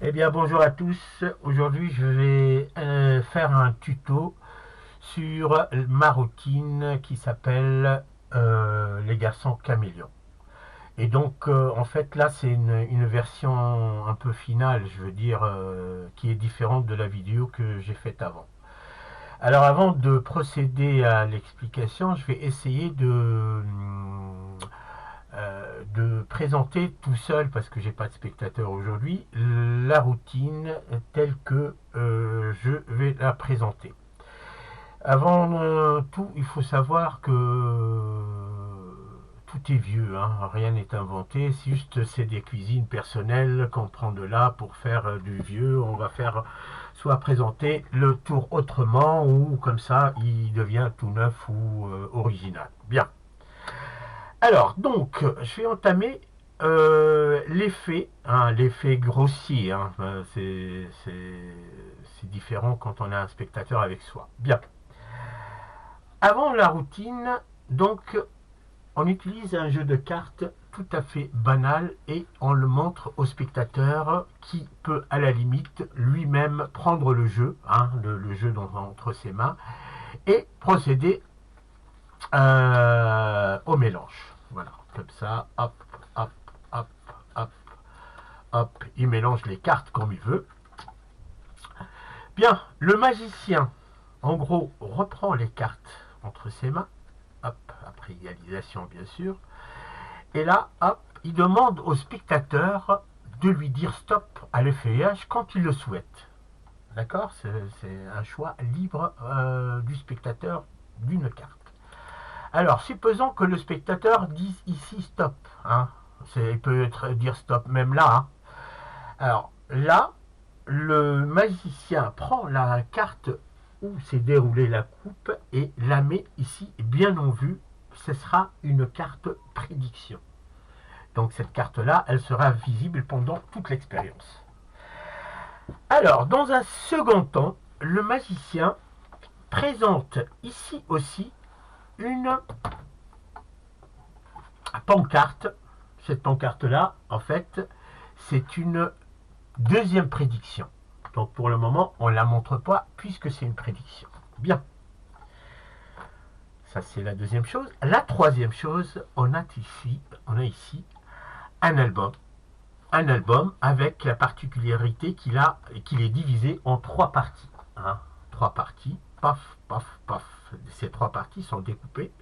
Eh bien bonjour à tous, aujourd'hui je vais faire un tuto sur ma routine qui s'appelle les garçons caméléons. Et donc en fait là c'est une version un peu finale, je veux dire, qui est différente de la vidéo que j'ai faite avant. Alors avant de procéder à l'explication, je vais essayer de présenter tout seul, parce que j'ai pas de spectateur aujourd'hui, la routine telle que je vais la présenter. Avant tout, il faut savoir que tout est vieux, hein, rien n'est inventé, c'est juste c'est des cuisines personnelles qu'on prend de là pour faire du vieux. On va faire soit présenter le tour autrement, ou comme ça il devient tout neuf ou original. Bien. Alors, donc, je vais entamer l'effet, hein, l'effet grossier, hein, c'est différent quand on a un spectateur avec soi. Bien. Avant la routine, donc, on utilise un jeu de cartes tout à fait banal et on le montre au spectateur qui peut à la limite lui-même prendre le jeu, hein, le jeu entre ses mains, et procéder au mélange. Voilà, comme ça, hop, hop, hop, hop, hop, il mélange les cartes comme il veut. Bien, le magicien, en gros, reprend les cartes entre ses mains, hop, après égalisation bien sûr, et là, hop, il demande au spectateur de lui dire stop à l'effeuillage quand il le souhaite. D'accord? C'est un choix libre du spectateur d'une carte. Alors, supposons que le spectateur dise ici stop. Hein. Il peut dire stop même là. Hein. Alors, là, le magicien prend la carte où s'est déroulée la coupe et la met ici bien en vue. Ce sera une carte prédiction. Donc, cette carte-là, elle sera visible pendant toute l'expérience. Alors, dans un second temps, le magicien présente ici aussi une pancarte. Cette pancarte-là, en fait, c'est une deuxième prédiction. Donc pour le moment, on ne la montre pas puisque c'est une prédiction. Bien. Ça, c'est la deuxième chose. La troisième chose, on a ici un album. Un album avec la particularité qu'il est divisé en trois parties. Hein. Trois parties. Paf, paf, paf. Ces trois parties sont découpées.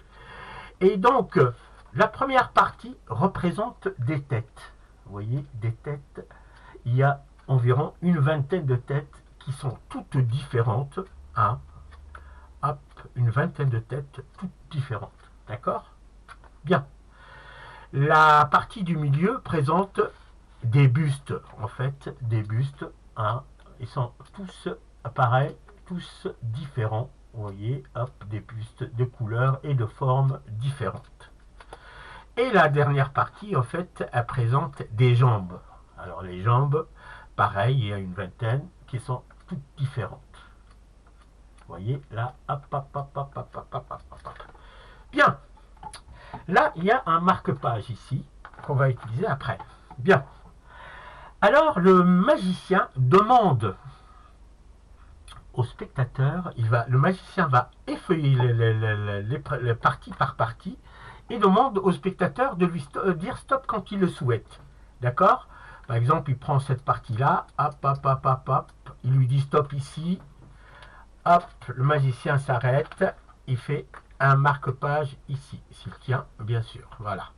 Et donc, la première partie représente des têtes. Vous voyez, des têtes. Il y a environ une vingtaine de têtes qui sont toutes différentes. Hein. Hop, une vingtaine de têtes toutes différentes. D'accord? Bien. La partie du milieu présente des bustes. En fait, des bustes. Hein. Ils sont tous pareils, tous différents. Vous voyez, hop, des bustes de couleurs et de formes différentes. Et la dernière partie, en fait, elle présente des jambes. Alors les jambes, pareil, il y a une vingtaine qui sont toutes différentes. Vous voyez, là, hop, hop, hop, hop, hop, hop, hop, hop, hop. Bien. Là, il y a un marque-page ici qu'on va utiliser après. Bien. Alors, le magicien demande au spectateur, le magicien va effeuiller les parties par partie et demande au spectateur de lui dire stop quand il le souhaite. D'accord? Par exemple, il prend cette partie-là, hop, hop, hop, hop, hop, il lui dit stop ici, hop, le magicien s'arrête, il fait un marque-page ici, s'il tient, bien sûr, voilà.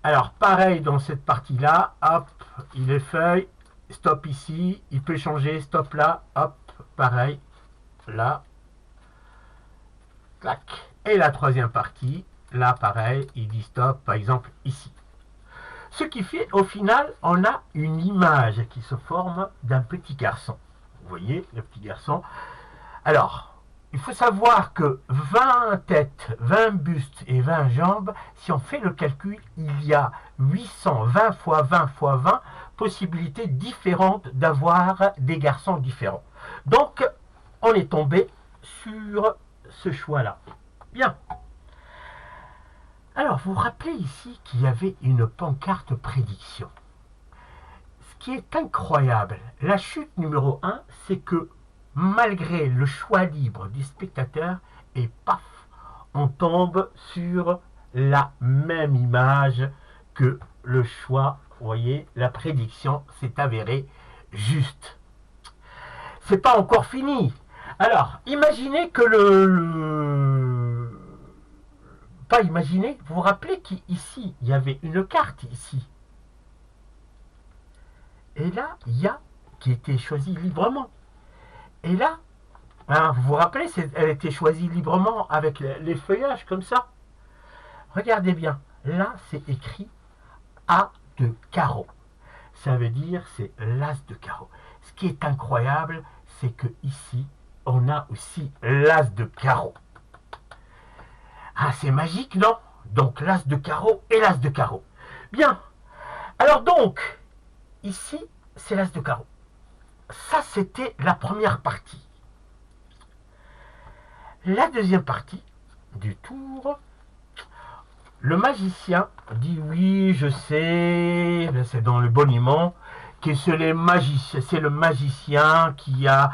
Alors, pareil dans cette partie-là, hop, il effeuille, stop ici, il peut changer, stop là, hop, pareil, là, clac. Et la troisième partie, là, pareil, il dit stop, par exemple, ici. Ce qui fait, au final, on a une image qui se forme d'un petit garçon. Vous voyez, le petit garçon. Alors, il faut savoir que 20 têtes, 20 bustes et 20 jambes, si on fait le calcul, il y a 820 fois 20 fois 20 possibilités différentes d'avoir des garçons différents. Donc, on est tombé sur ce choix-là. Bien. Alors, vous vous rappelez ici qu'il y avait une pancarte prédiction. Ce qui est incroyable, la chute numéro 1, c'est que malgré le choix libre du spectateur, et paf, on tombe sur la même image que le choix. Vous voyez, la prédiction s'est avérée juste. C'est pas encore fini. Alors, imaginez que pas imaginer, vous vous rappelez qu'ici, il y avait une carte ici. Et là, il y a qui était choisie librement. Et là, hein, vous vous rappelez, elle était choisie librement avec les feuillages comme ça. Regardez bien, là, c'est écrit A de carreau. Ça veut dire c'est l'as de carreau. Ce qui est incroyable, c'est que ici, on a aussi l'as de carreau. Ah, c'est magique, non? Donc, l'as de carreau et l'as de carreau. Bien. Alors donc, ici, c'est l'as de carreau. Ça, c'était la première partie. La deuxième partie du tour, le magicien dit oui, je sais, c'est dans le boniment, que c'est le magicien qui a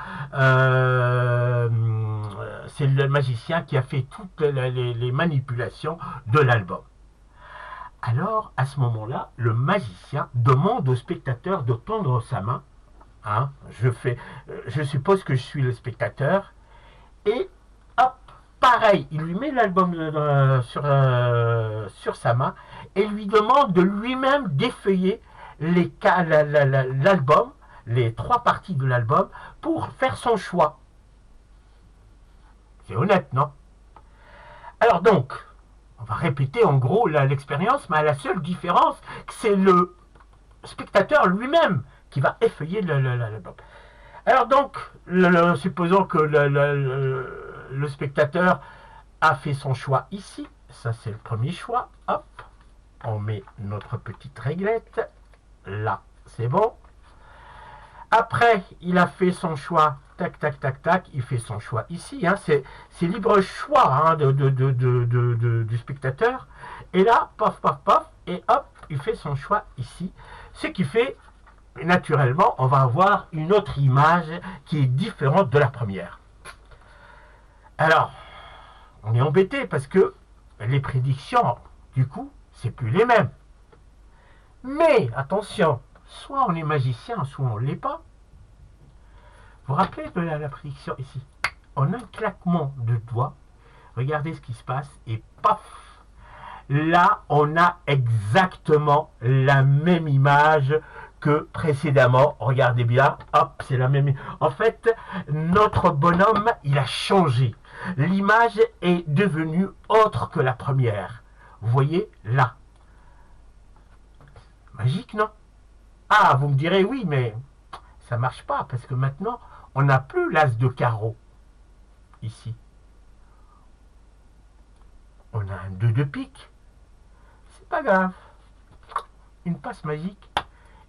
fait toutes les manipulations de l'album. Alors, à ce moment-là, le magicien demande au spectateur de tendre sa main. Hein, je suppose que je suis le spectateur. Et hop, pareil, il lui met l'album sur sa main et lui demande de lui-même défeuiller l'album, les 3 parties de l'album, pour faire son choix. C'est honnête, non? Alors donc, on va répéter en gros l'expérience, mais la seule différence, c'est le spectateur lui-même qui va effeuiller l'album. Alors donc, supposons que le spectateur a fait son choix ici. Ça, c'est le premier choix. Hop, on met notre petite réglette. Là, c'est bon. Après, il a fait son choix. Tac, tac, tac, tac. Il fait son choix ici. Hein. C'est libre choix hein, du spectateur. Et là, paf, paf, paf. Et hop, il fait son choix ici. Ce qui fait, naturellement, on va avoir une autre image qui est différente de la première. Alors, on est embêté parce que les prédictions, du coup, c'est plus les mêmes. Mais, attention, soit on est magicien, soit on ne l'est pas. Vous vous rappelez de la prédiction ici? En un claquement de doigts, regardez ce qui se passe et paf! Là, on a exactement la même image que précédemment. Regardez bien, hop, c'est la même. En fait, notre bonhomme, il a changé. L'image est devenue autre que la première. Vous voyez, là. Magique, non? Ah, vous me direz oui, mais ça ne marche pas, parce que maintenant, on n'a plus l'as de carreau, ici. On a un 2 de pique. C'est pas grave. Une passe magique.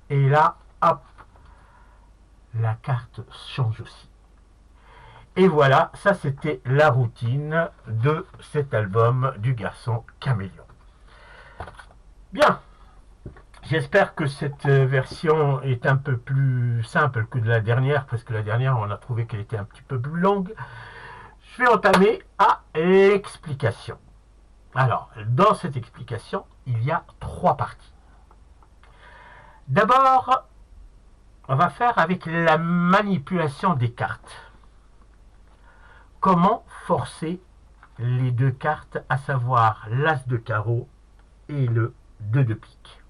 Et là, hop, la carte change aussi. Et voilà, ça c'était la routine de cet album du garçon caméléon. Bien, j'espère que cette version est un peu plus simple que de la dernière, parce que la dernière, on a trouvé qu'elle était un petit peu plus longue. Je vais entamer à l'explication. Alors, dans cette explication, il y a 3 parties. D'abord, on va faire avec la manipulation des cartes. Comment forcer les 2 cartes, à savoir l'as de carreau et le 2 de pique.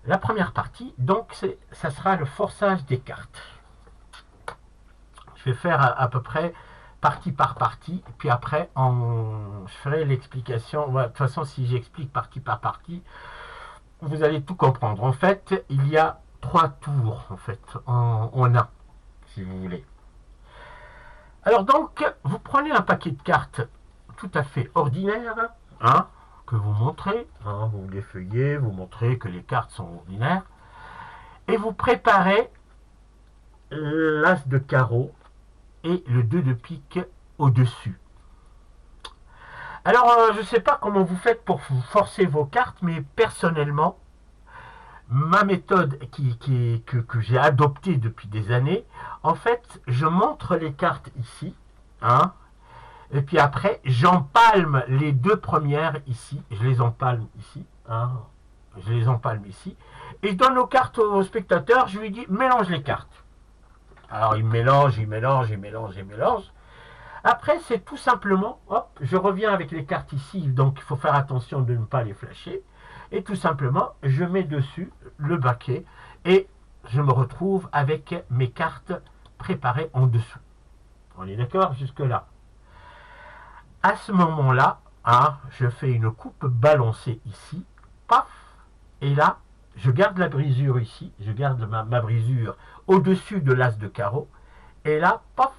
La première partie, donc, ça sera le forçage des cartes. Je vais faire à peu près partie par partie, puis après, je ferai l'explication. De toute façon, si j'explique partie par partie, vous allez tout comprendre. En fait, il y a 3 tours, en fait, en un, si vous voulez. Alors donc, vous prenez un paquet de cartes tout à fait ordinaire, hein, que vous montrez, hein, vous les feuillez, vous montrez que les cartes sont ordinaires, et vous préparez l'as de carreau et le 2 de pique au-dessus. Alors, je ne sais pas comment vous faites pour forcer vos cartes, mais personnellement, ma méthode que j'ai adoptée depuis des années, en fait, je montre les cartes ici, hein, et puis après, j'empalme les deux premières ici, je les empalme ici, hein, je les empalme ici, et je donne aux cartes au spectateur, je lui dis mélange les cartes. Alors il mélange, il mélange, il mélange, il mélange. Après, c'est tout simplement, hop, je reviens avec les cartes ici, donc il faut faire attention de ne pas les flasher. Et tout simplement, je mets dessus le baquet et je me retrouve avec mes cartes préparées en dessous. On est d'accord jusque-là? À ce moment-là, hein, je fais une coupe balancée ici, paf, et là, je garde la brisure ici, je garde ma brisure au-dessus de l'as de carreau, et là, paf,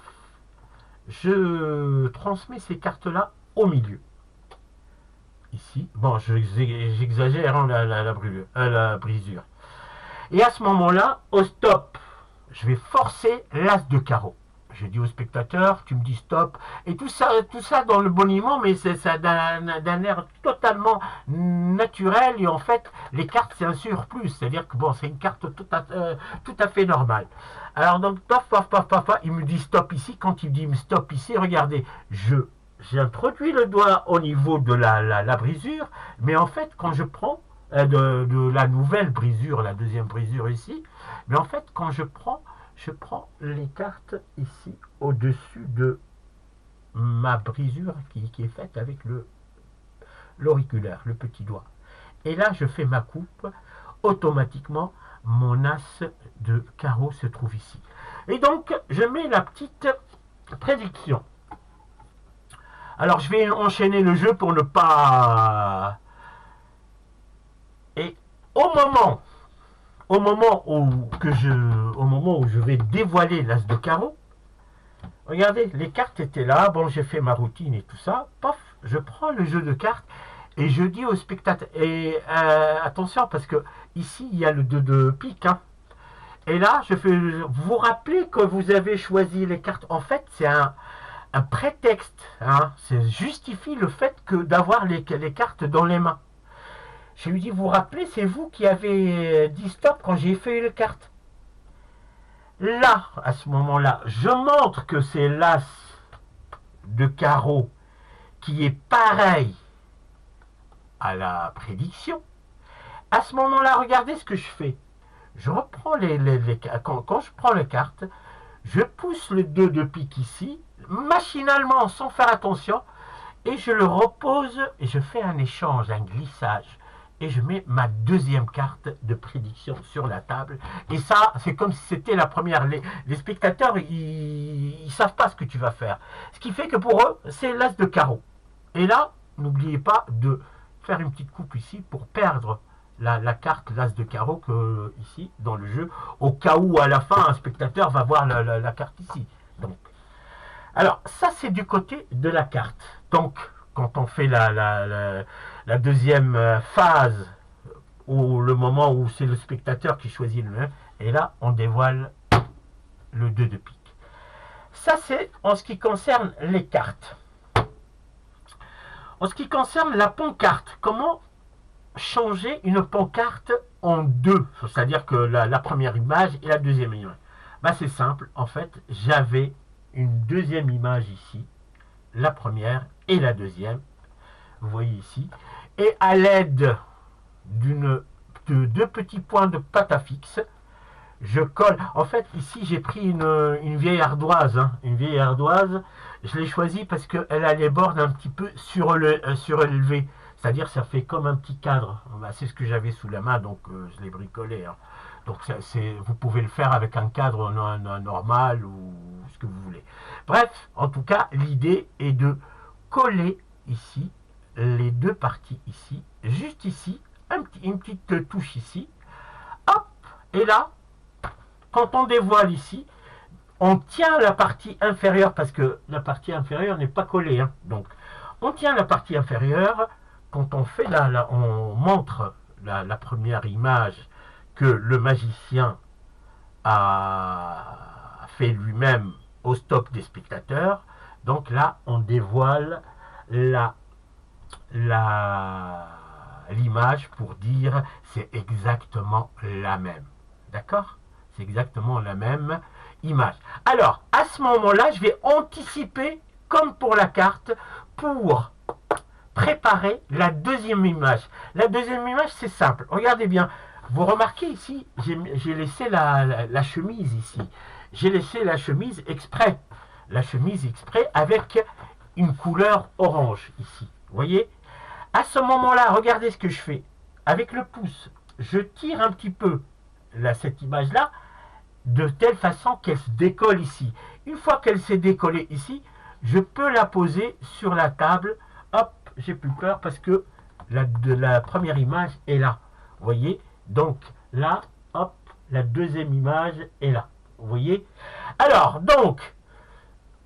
je transmets ces cartes-là au milieu. Ici, bon, j'exagère hein, la brisure. Et à ce moment-là, au stop, je vais forcer l'as de carreau. Je dis au spectateur, tu me dis stop, et tout ça dans le boniment, mais c'est ça d'un air totalement naturel, et en fait, les cartes, c'est un surplus, c'est-à-dire que bon, c'est une carte tout à fait normale. Alors donc, paf, paf, paf, paf, paf, il me dit stop ici, quand il dit stop ici, regardez, j'introduis le doigt au niveau de la brisure, mais en fait, quand je prends de la nouvelle brisure, la deuxième brisure ici, mais en fait, quand je prends les cartes ici au-dessus de ma brisure qui est faite avec l'auriculaire, le petit doigt. Et là, je fais ma coupe, automatiquement, mon as de carreau se trouve ici. Et donc, je mets la petite prédiction. Alors, je vais enchaîner le jeu pour ne pas... Et au moment où je vais dévoiler l'as de carreau, regardez, les cartes étaient là, bon, j'ai fait ma routine et tout ça, paf, je prends le jeu de cartes et je dis au spectateur, et attention, parce que ici, il y a le 2 de pique, hein, et là, je fais, vous rappelez que vous avez choisi les cartes, en fait, c'est un prétexte, hein, ça justifie le fait que d'avoir les cartes dans les mains. Je lui dis, vous vous rappelez, c'est vous qui avez dit stop quand j'ai fait les cartes. Là, à ce moment-là, je montre que c'est l'as de carreau qui est pareil à la prédiction. À ce moment-là, regardez ce que je fais. Je reprends quand je prends les cartes, je pousse le 2 de pique ici, machinalement, sans faire attention, et je le repose et je fais un échange, un glissage. Et je mets ma deuxième carte de prédiction sur la table. Et ça, c'est comme si c'était la première. Les spectateurs, ils ne savent pas ce que tu vas faire. Ce qui fait que pour eux, c'est l'as de carreau. Et là, n'oubliez pas de faire une petite coupe ici pour perdre la carte, l'as de carreau, que, ici, dans le jeu, au cas où, à la fin, un spectateur va voir la carte ici. Donc, alors, ça, c'est du côté de la carte. Donc, quand on fait la deuxième phase, ou le moment où c'est le spectateur qui choisit le même, et là, on dévoile le 2 de pique. Ça, c'est en ce qui concerne les cartes. En ce qui concerne la pancarte, comment changer une pancarte en deux, c'est-à-dire que la première image et la deuxième image? Ben, c'est simple, en fait, j'avais une deuxième image ici, la première et la deuxième, vous voyez ici, et à l'aide de deux petits points de pâte à fixe, je colle. En fait, ici, j'ai pris une vieille ardoise, hein, une vieille ardoise. Je l'ai choisie parce qu'elle a les bords un petit peu surélevés. C'est-à-dire, ça fait comme un petit cadre. Bah, c'est ce que j'avais sous la main, donc je l'ai bricolé. Hein. Donc, vous pouvez le faire avec un cadre normal ou ce que vous voulez. Bref, en tout cas, l'idée est de coller ici les deux parties ici, juste ici, une petite touche ici. Hop, et là, quand on dévoile ici, on tient la partie inférieure parce que la partie inférieure n'est pas collée. Hein. Donc, on tient la partie inférieure. Quand on fait on montre la première image que le magicien a fait lui-même au stop des spectateurs. Donc là, on dévoile la l'image pour dire c'est exactement la même. D'accord? C'est exactement la même image. Alors, à ce moment-là, je vais anticiper, comme pour la carte, pour préparer la deuxième image. La deuxième image, c'est simple. Regardez bien. Vous remarquez ici, j'ai laissé la chemise ici. J'ai laissé la chemise exprès. La chemise exprès avec une couleur orange ici. Vous voyez? À ce moment-là, regardez ce que je fais. Avec le pouce, je tire un petit peu cette image-là de telle façon qu'elle se décolle ici. Une fois qu'elle s'est décollée ici, je peux la poser sur la table. Hop, j'ai plus peur parce que la première image est là. Vous voyez? Donc là, hop, la deuxième image est là. Vous voyez? Alors, donc,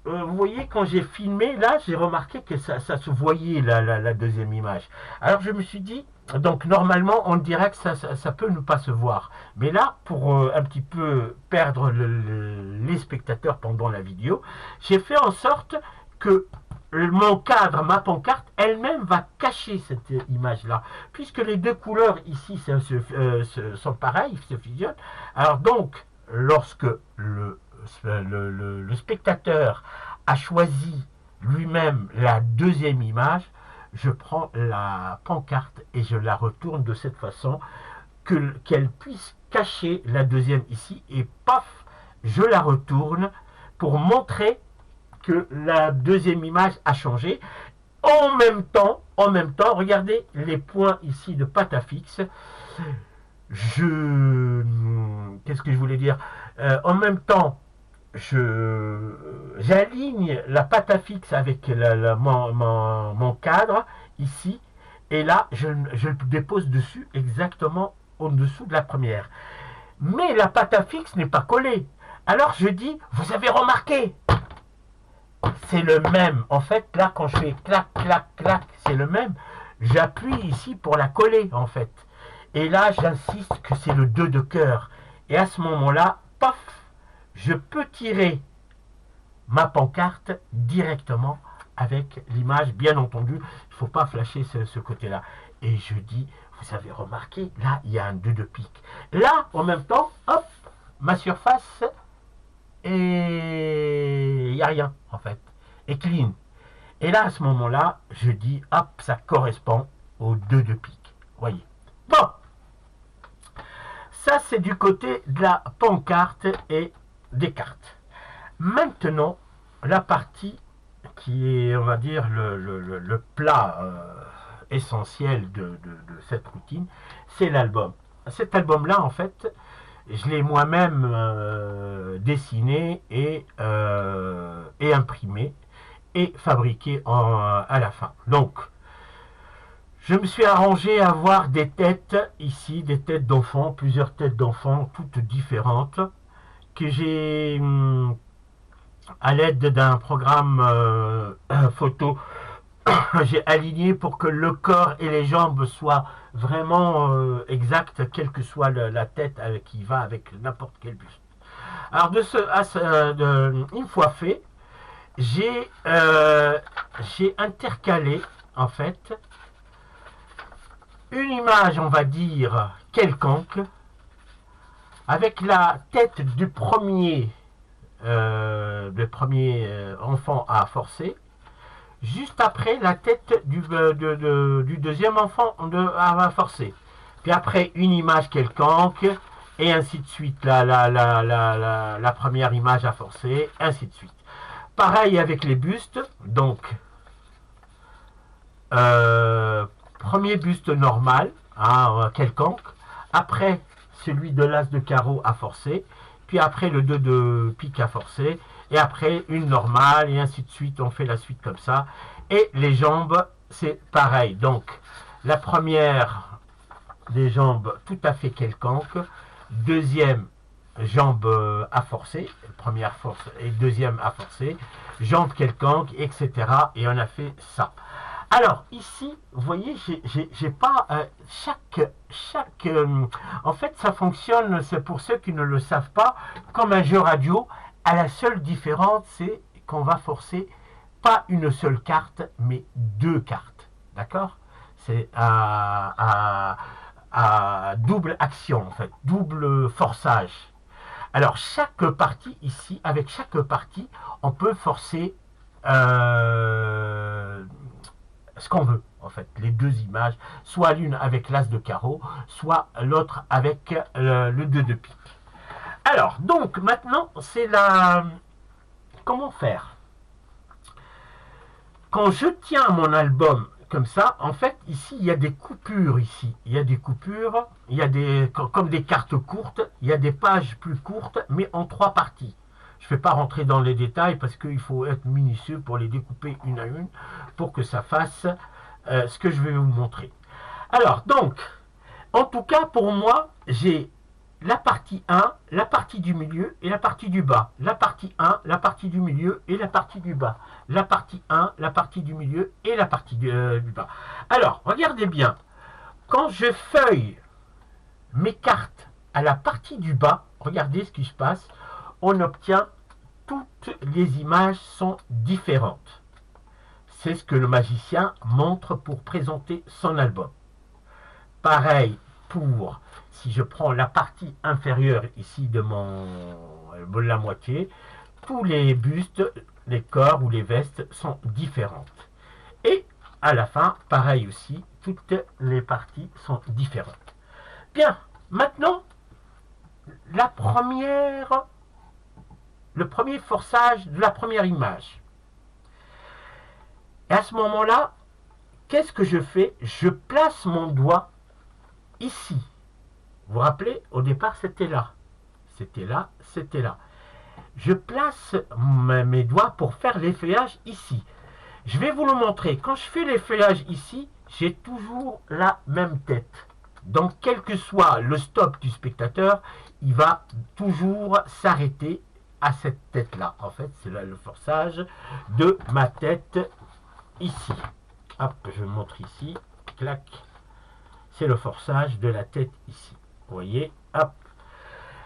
vous voyez, quand j'ai filmé, là, j'ai remarqué que ça se voyait, la deuxième image. Alors, je me suis dit, donc, normalement, on dirait que ça peut ne pas se voir. Mais là, pour un petit peu perdre les spectateurs pendant la vidéo, j'ai fait en sorte que mon cadre, ma pancarte, elle-même va cacher cette image-là. Puisque les deux couleurs ici sont pareilles, se fusionnent. Alors donc, lorsque le spectateur a choisi lui-même la deuxième image, je prends la pancarte et je la retourne de cette façon qu'elle puisse cacher la deuxième ici et paf, je la retourne pour montrer que la deuxième image a changé. En même temps, regardez les points ici de pâte à fixe. Qu'est-ce que je voulais dire? En même temps, j'aligne la pâte à fixe avec mon cadre ici, et là je le dépose dessus exactement en dessous de la première. Mais la pâte à fixe n'est pas collée. Alors je dis, vous avez remarqué, c'est le même. En fait, là quand je fais clac, clac, clac, c'est le même. J'appuie ici pour la coller en fait. Et là j'insiste que c'est le 2 de cœur. Et à ce moment-là, paf, je peux tirer ma pancarte directement avec l'image. Bien entendu, il ne faut pas flasher ce côté-là. Et je dis, vous avez remarqué, là, il y a un 2 de pique. Là, en même temps, hop, ma surface, et il n'y a rien, en fait. Et clean. Et là, à ce moment-là, je dis, hop, ça correspond au 2 de pique. Voyez. Bon. Ça, c'est du côté de la pancarte et des cartes. Maintenant, la partie qui est, on va dire, le plat essentiel de cette routine, c'est l'album. Cet album-là, en fait, je l'ai moi-même dessiné et imprimé et fabriqué à la fin. Donc, je me suis arrangé à avoir des têtes ici, des têtes d'enfants, plusieurs têtes d'enfants, toutes différentes, que j'ai à l'aide d'un programme photo, j'ai aligné pour que le corps et les jambes soient vraiment exacts, quelle que soit la tête qui va avec n'importe quel buste. Alors une fois fait, j'ai intercalé en fait une image, on va dire quelconque, avec la tête du premier enfant à forcer, juste après la tête du deuxième enfant à forcer. Puis après une image quelconque, et ainsi de suite, la première image à forcer, ainsi de suite. Pareil avec les bustes, donc premier buste normal, hein, quelconque, après celui de l'as de carreau à forcer, puis après le 2 de pique à forcer, et après une normale, et ainsi de suite, on fait la suite comme ça. Et les jambes, c'est pareil. Donc, la première des jambes tout à fait quelconque, deuxième jambe à forcer, première force et deuxième à forcer, jambe quelconque, etc. Et on a fait ça. Alors ici, vous voyez, j'ai pas en fait, ça fonctionne. C'est pour ceux qui ne le savent pas, comme un jeu radio. À la seule différence, c'est qu'on va forcer pas une seule carte, mais deux cartes. D'accord? C'est à double action, en fait, double forçage. Alors, chaque partie ici, avec chaque partie, on peut forcer ce qu'on veut, en fait, les deux images, soit l'une avec l'as de carreau, soit l'autre avec le 2 de pique. Alors, donc, maintenant, c'est la... Comment faire? Quand je tiens mon album comme ça, en fait, ici, il y a des coupures, ici. Il y a des coupures, il y a des, comme des cartes courtes, il y a des pages plus courtes, mais en trois parties. Je ne vais pas rentrer dans les détails parce qu'il faut être minutieux pour les découper une à une pour que ça fasse ce que je vais vous montrer. Alors, donc, en tout cas, pour moi, j'ai la partie 1, la partie du milieu et la partie du bas. La partie 1, la partie du milieu et la partie du bas. La partie 1, la partie du milieu et la partie du bas. Alors, regardez bien. Quand je feuille mes cartes à la partie du bas, regardez ce qui se passe. On obtient toutes les images sont différentes. C'est ce que le magicien montre pour présenter son album. Pareil pour, si je prends la partie inférieure ici de la moitié, tous les bustes, les corps ou les vestes sont différentes. Et à la fin, pareil aussi, toutes les parties sont différentes. Bien, maintenant, le premier forçage de la première image. Et à ce moment-là, qu'est-ce que je fais? Je place mon doigt ici. Vous vous rappelez, au départ, c'était là. C'était là, c'était là. Je place mes doigts pour faire l'effeuillage ici. Je vais vous le montrer. Quand je fais l'effeuillage ici, j'ai toujours la même tête. Donc, quel que soit le stop du spectateur, il va toujours s'arrêter à cette tête-là. En fait, c'est là le forçage de ma tête ici. Hop, je montre ici. Clac. C'est le forçage de la tête ici. Vous voyez, hop.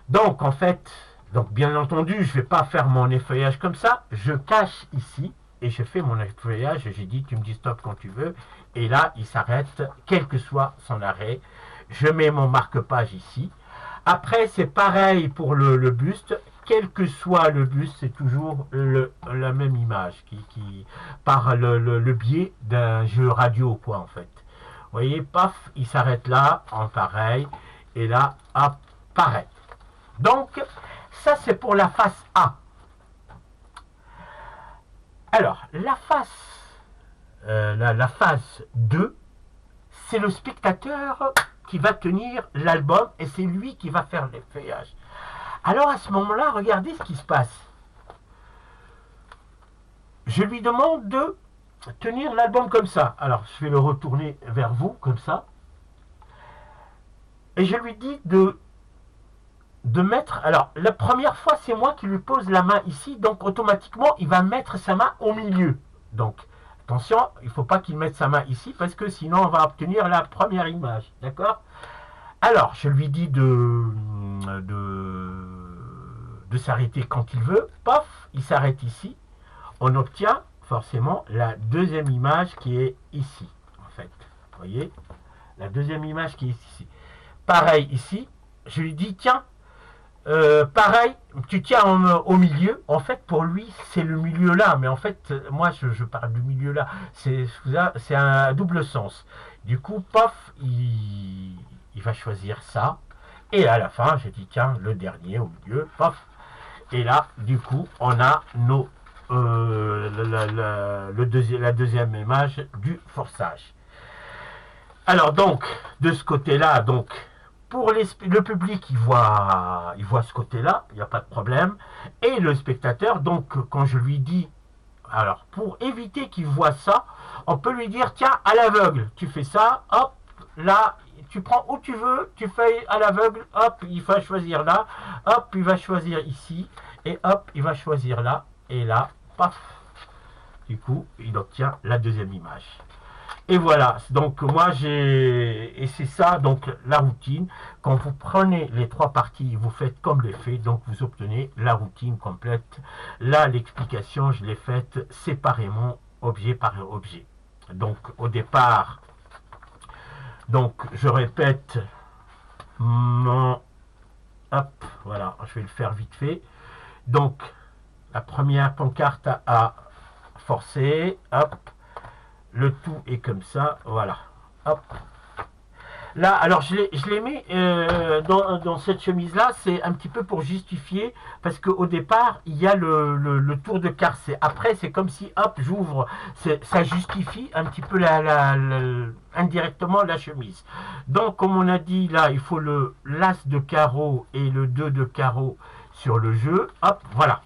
Donc, en fait, donc bien entendu, je ne vais pas faire mon effeuillage comme ça. Je cache ici et je fais mon effeuillage. J'ai dit, tu me dis stop quand tu veux. Et là, il s'arrête, quel que soit son arrêt. Je mets mon marque-page ici. Après, c'est pareil pour le buste. Quel que soit le buste, c'est toujours la même image par le biais d'un jeu radio, quoi, en fait. Vous voyez, paf, il s'arrête là, en pareil. Et là, hop, pareil. Donc, ça, c'est pour la face A. Alors, la phase 2, c'est le spectateur qui va tenir l'album et c'est lui qui va faire l'effeuillage. Alors, à ce moment-là, regardez ce qui se passe. Je lui demande de tenir l'album comme ça. Alors, je vais le retourner vers vous, comme ça. Et je lui dis de mettre... Alors, la première fois, c'est moi qui lui pose la main ici. Donc, automatiquement, il va mettre sa main au milieu. Donc, attention, il ne faut pas qu'il mette sa main ici, parce que sinon, on va obtenir la première image. D'accord? Alors, je lui dis de s'arrêter quand il veut. Paf, il s'arrête ici. On obtient forcément la deuxième image qui est ici, en fait. Vous voyez? La deuxième image qui est ici. Pareil ici, je lui dis, tiens, pareil, tu tiens au milieu. En fait, pour lui, c'est le milieu là. Mais en fait, moi, je parle du milieu là. C'est un double sens. Du coup, paf, il va choisir ça. Et à la fin, je dis, tiens, le dernier au milieu, paf. Et là, du coup, on a la deuxième image du forçage. Alors donc, de ce côté-là, donc, pour le public, il voit ce côté-là, il n'y a pas de problème. Et le spectateur, donc, quand je lui dis, alors, pour éviter qu'il voit ça, on peut lui dire, tiens, à l'aveugle, tu fais ça, hop, là, tu prends où tu veux, tu fais à l'aveugle, hop, il va choisir là, hop, il va choisir ici, et hop, il va choisir là, et là, paf, du coup, il obtient la deuxième image. Et voilà, donc moi et c'est ça, donc la routine. Quand vous prenez les trois parties, vous faites comme les faits, donc vous obtenez la routine complète. Là, l'explication, je l'ai faite séparément, objet par objet. Donc au départ, Donc, je répète mon... Hop, voilà, je vais le faire vite fait. Donc, la première pancarte à forcer, hop, le tout est comme ça, voilà, hop. Là, alors je l'ai mis dans cette chemise-là, c'est un petit peu pour justifier, parce qu'au départ, il y a le tour de carte. Après, c'est comme si, hop, j'ouvre, ça justifie un petit peu indirectement la chemise. Donc, comme on a dit, là, il faut le l'as de carreau et le 2 de carreau sur le jeu. Hop, voilà.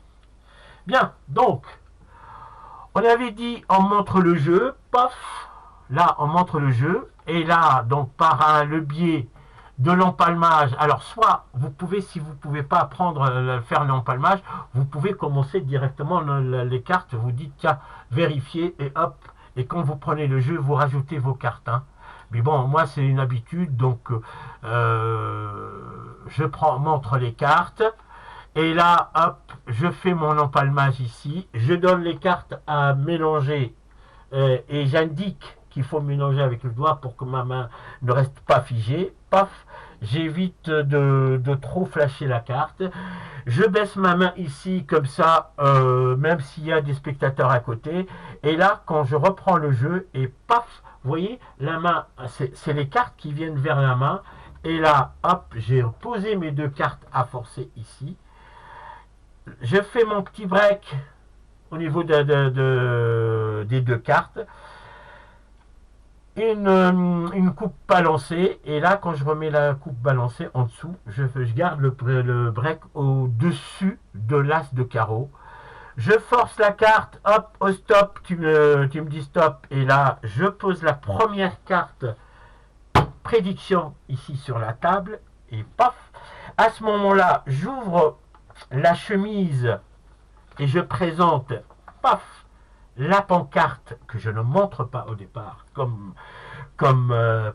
Bien, donc, on avait dit, on montre le jeu, paf, là, on montre le jeu, et là, donc, par le biais de l'empalmage, alors, soit, vous pouvez, si vous ne pouvez pas faire l'empalmage, vous pouvez commencer directement les cartes, vous dites, tiens, vérifiez, et hop, et quand vous prenez le jeu, vous rajoutez vos cartes, hein. Mais bon, moi, c'est une habitude, donc, je montre les cartes, et là, hop, je fais mon empalmage ici. Je donne les cartes à mélanger et j'indique qu'il faut mélanger avec le doigt pour que ma main ne reste pas figée. Paf, j'évite de trop flasher la carte. Je baisse ma main ici comme ça, même s'il y a des spectateurs à côté. Et là, quand je reprends le jeu, et paf, vous voyez, la main, c'est les cartes qui viennent vers la main. Et là, hop, j'ai posé mes deux cartes à forcer ici. Je fais mon petit break au niveau des deux cartes. Une coupe balancée. Et là, quand je remets la coupe balancée en dessous, je garde le break au-dessus de l'as de carreau. Je force la carte, hop, au stop, tu me dis stop. Et là, je pose la première carte prédiction ici sur la table. Et paf, à ce moment-là, j'ouvre la chemise et je présente, paf, la pancarte que je ne montre pas au départ comme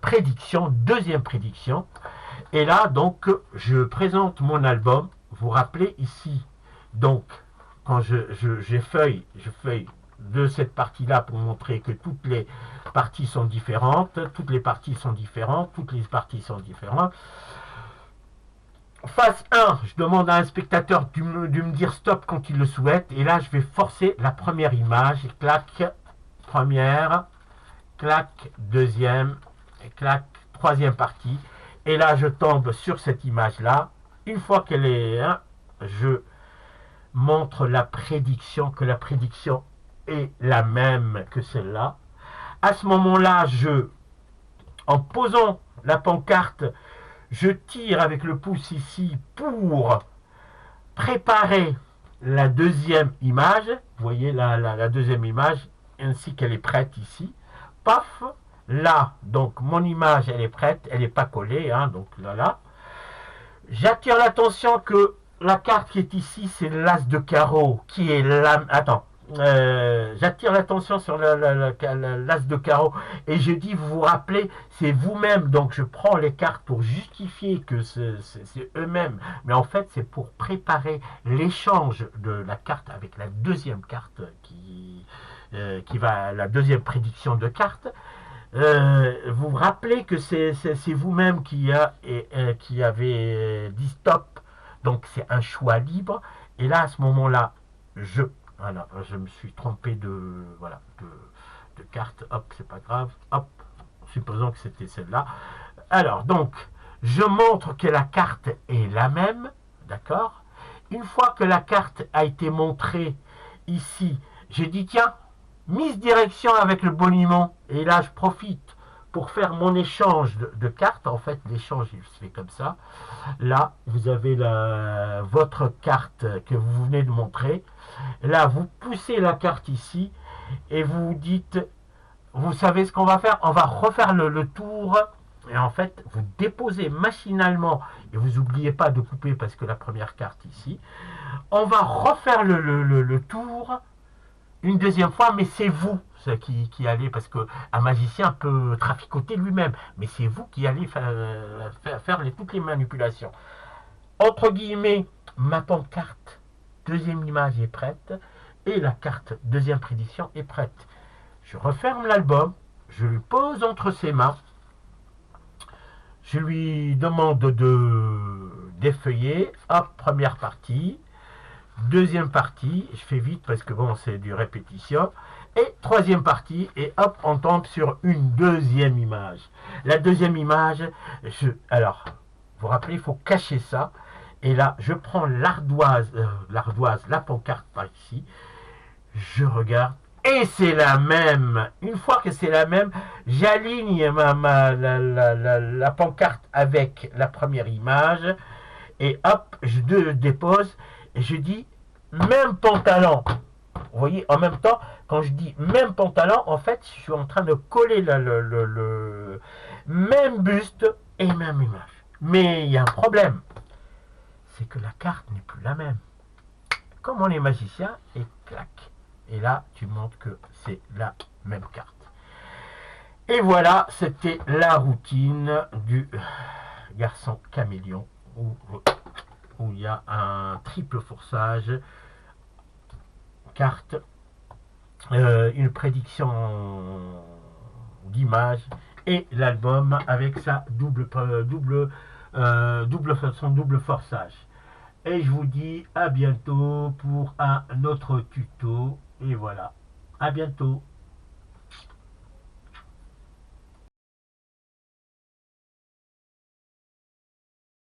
prédiction, deuxième prédiction. Et là, donc, je présente mon album. Vous rappelez ici, donc, quand je feuille de cette partie-là pour montrer que toutes les parties sont différentes, toutes les parties sont différentes. Phase 1, je demande à un spectateur de me dire stop quand il le souhaite. Et là, je vais forcer la première image. Clac, première, clac, deuxième, et clac, troisième partie. Et là, je tombe sur cette image-là. Une fois qu'elle est, je montre la prédiction, que la prédiction est la même que celle-là. À ce moment-là, en posant la pancarte, je tire avec le pouce ici pour préparer la deuxième image. Vous voyez la deuxième image, ainsi qu'elle est prête ici. Paf, là, donc mon image, elle est prête, elle n'est pas collée, hein, donc là. J'attire l'attention que la carte qui est ici, c'est l'as de carreau, qui est la... Attends. J'attire l'attention sur l'as de carreau et je dis, vous vous rappelez, c'est vous-même, donc je prends les cartes pour justifier que c'est eux-mêmes, mais en fait c'est pour préparer l'échange de la carte avec la deuxième carte qui va, la deuxième prédiction de carte. Vous vous rappelez que c'est vous-même qui avez dit stop, donc c'est un choix libre, et là à ce moment-là, voilà, je me suis trompé de carte, hop, c'est pas grave, hop, supposons que c'était celle-là. Alors, donc, je montre que la carte est la même, d'accord. Une fois que la carte a été montrée ici, j'ai dit, tiens, mise direction avec le boniment, et là, je profite pour faire mon échange de cartes. En fait, l'échange, il se fait comme ça. Là, vous avez votre carte que vous venez de montrer. Là, vous poussez la carte ici et vous dites, vous savez ce qu'on va faire? On va refaire le tour. Et en fait, vous déposez machinalement, et vous n'oubliez pas de couper parce que la première carte ici, on va refaire le tour une deuxième fois, mais c'est vous qui allez, parce qu'un magicien peut traficoter lui-même, mais c'est vous qui allez faire toutes les manipulations. Entre guillemets, ma pancarte, deuxième image est prête, et la carte deuxième prédiction est prête. Je referme l'album, je lui pose entre ses mains, Je lui demande de d'effeuiller. Hop, première partie. Deuxième partie, je fais vite parce que bon, c'est du répétition. Et troisième partie, et hop, on tombe sur une deuxième image. La deuxième image, alors, vous vous rappelez, il faut cacher ça. Et là, je prends l'ardoise, la pancarte par ici, je regarde, et c'est la même. Une fois que c'est la même, j'aligne la pancarte avec la première image, et hop, je dépose, et je dis, même pantalon. Vous voyez, en même temps, quand je dis même pantalon, en fait, je suis en train de coller le même buste et même image. Mais il y a un problème, c'est que la carte n'est plus la même. Comme on est magicien, et clac. Et là, tu montres que c'est la même carte. Et voilà, c'était la routine du garçon caméléon, où il y a un triple forçage, carte, une prédiction d'image et l'album avec sa son double forçage. Et je vous dis à bientôt pour un autre tuto. Et voilà, à bientôt.